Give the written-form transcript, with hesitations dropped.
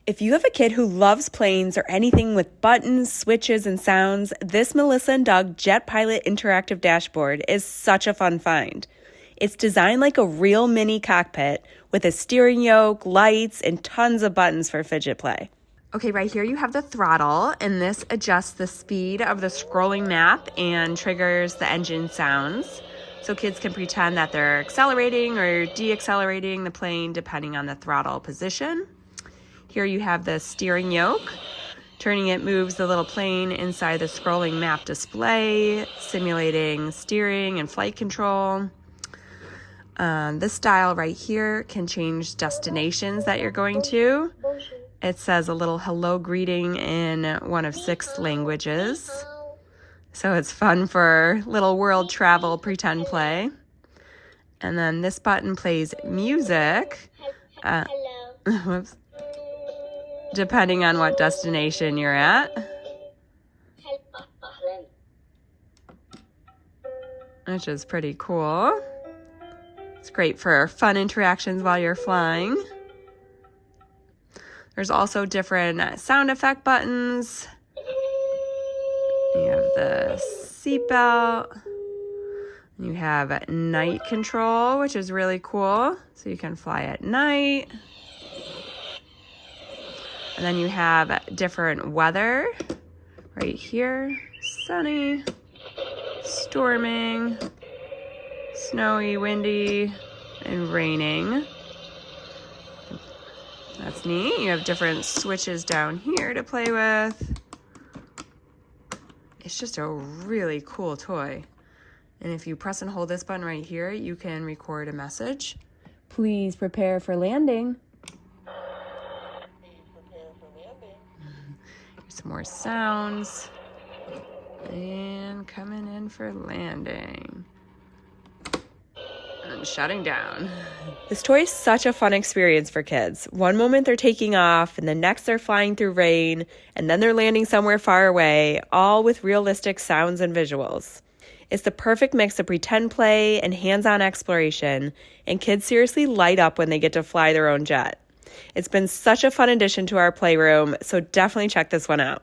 If you have a kid who loves planes or anything with buttons, switches, and sounds, this Melissa and Doug Jet Pilot interactive dashboard is such a fun find. It's designed like a real mini cockpit with a steering yoke, lights, and tons of buttons for fidget play. Okay, right here you have the throttle, and this adjusts the speed of the scrolling map and triggers the engine sounds. So kids can pretend that they're accelerating or deaccelerating the plane depending on the throttle position. Here you have the steering yoke. Turning it moves the little plane inside the scrolling map display, simulating steering and flight control. This dial right here can change destinations that you're going to. It says a little hello greeting in one of 6 languages. So it's fun for little world travel pretend play. And then this button plays music. Whoops. Depending on what destination you're at. Which is pretty cool. It's great for fun interactions while you're flying. There's also different sound effect buttons. You have the seatbelt. You have night control, which is really cool. So you can fly at night. And then you have different weather right here. Sunny, storming, snowy, windy, and raining. That's neat. You have different switches down here to play with. It's just a really cool toy. And if you press and hold this button right here, you can record a message. Please prepare for landing. Some more sounds. And coming in for landing. And shutting down. This toy is such a fun experience for kids. One moment they're taking off, and the next they're flying through rain, and then they're landing somewhere far away, all with realistic sounds and visuals. It's the perfect mix of pretend play and hands-on exploration, and kids seriously light up when they get to fly their own jet. It's been such a fun addition to our playroom, so definitely check this one out.